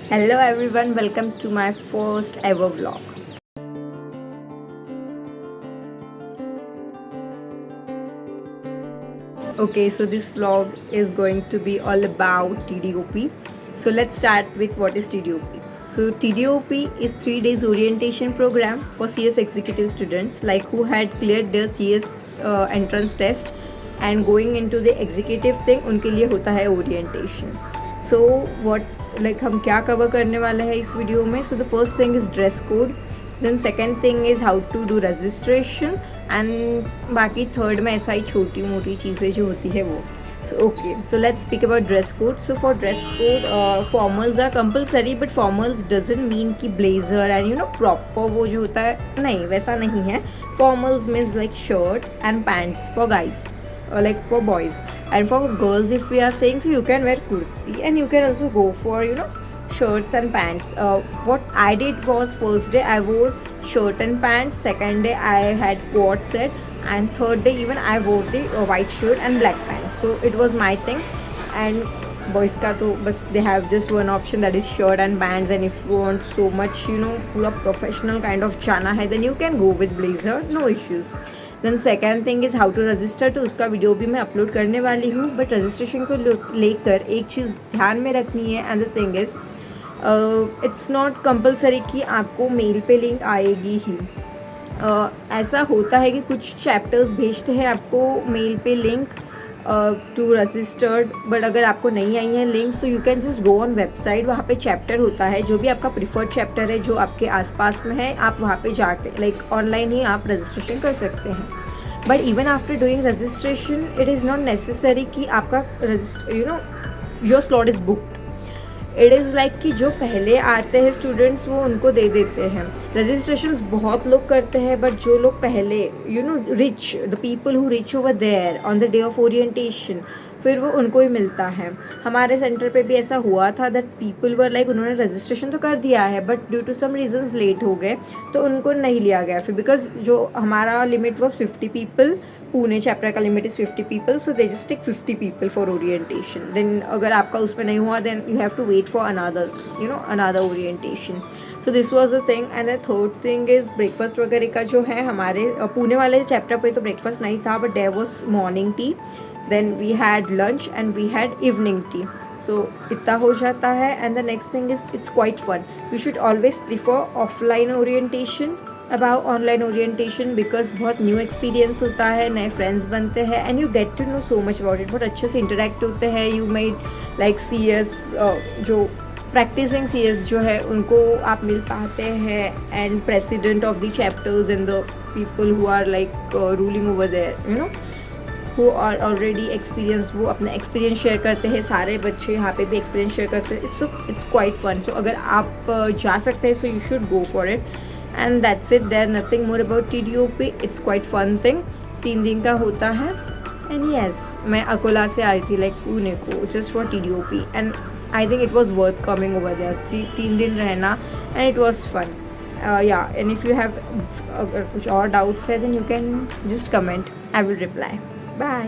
Hello everyone, welcome to my first ever vlog. Okay, so this vlog is going to be all about TDOP. So let's start with what is TDOP. So TDOP is 3 days orientation program for CS executive students like who had cleared their CS entrance test and going into the executive thing उनके लिए होता है orientation. So what like हम क्या cover करने वाले हैं इस वीडियो में. So the first thing is dress code. Then second thing is how to do registration and बाकी थर्ड में ऐसा ही छोटी मोटी चीज़ें जो होती है वो. So okay, so let's speak about dress code. So for dress code formals are compulsory but formals doesn't mean कि blazer and you know proper वो जो होता है, नहीं वैसा नहीं है. Formals means like shirt and pants for guys like for boys, and for girls if we are saying, so you can wear kurti and you can also go for shirts and pants. What I did was first day I wore shirt and pants, second day I had quad set, and third day even I wore the white shirt and black pants. So it was my thing. And boys का तो बस they have just one option, that is shirt and pants, and if you want so much पूरा professional kind of जाना है then you can go with blazer, no issues. Then second thing is how to register. तो उसका video भी मैं upload करने वाली हूँ, बट रजिस्ट्रेशन को लेकर एक चीज़ ध्यान में रखनी है. And the thing is it's not compulsory कि आपको मेल पे लिंक आएगी ही. ऐसा होता है कि कुछ चैप्टर्स भेजते हैं आपको मेल पे लिंक टू रजिस्टर्ड, बट अगर आपको नहीं आई है link so you can just go on website. वहाँ पे चैप्टर होता है, जो भी आपका प्रिफर्ड चैप्टर है जो आपके आसपास में है, आप वहाँ पे जाके लाइक ऑनलाइन ही आप रजिस्ट्रेशन कर सकते हैं. But even after doing registration it is not necessary कि आपका your slot is booked. It is like कि जो पहले आते हैं स्टूडेंट्स वो उनको दे देते हैं. रजिस्ट्रेशंस बहुत लोग करते हैं, बट जो लोग पहले reach, the people who reach over there on the day of orientation, फिर वो उनको ही मिलता है. हमारे सेंटर पे भी ऐसा हुआ था दैट पीपल वर लाइक उन्होंने रजिस्ट्रेशन तो कर दिया है but due to some reasons late हो गए तो उनको नहीं लिया गया फिर, बिकॉज जो हमारा limit was 50 people. Pune chapter का limit is 50 people, so they just take 50 people for orientation. Then अगर आपका उसमें नहीं हुआ then you have to wait for another orientation. So this was a thing. And the third thing is breakfast वगैरह का जो है हमारे पुणे वाले चैप्टर पे तो ब्रेकफास्ट नहीं था, but there was morning tea, then we had lunch and we had evening tea. So इतना हो जाता है. And the next thing is it's quite fun. You should always prefer offline orientation about online orientation, because बहुत new experience होता है, नए friends बनते हैं and you get to know so much about it. बहुत अच्छे से इंटरेक्ट होते हैं. You made like C S जो प्रैक्टिसिंग सी एस जो है उनको आप मिल पाते हैं, and president of the chapters and the people who are like ruling over there who are already experience, वो अपना एक्सपीरियंस शेयर करते हैं. सारे बच्चे यहाँ पे भी एक्सपीरियंस शेयर करते हैं. It's quite fun. सो अगर आप जा सकते हैं so you should go for it. And that's it. There nothing more about TDOP. It's quite fun thing. 3 दिन का होता है. एंड येस, मैं अकोला से आई थी लाइक पुणे को just for TDOP, and I think it was worth coming over there. 3 दिन रहना and it was fun. Yeah, and if you have अगर कुछ और डाउट्स है then you can just comment, I will reply. Bye.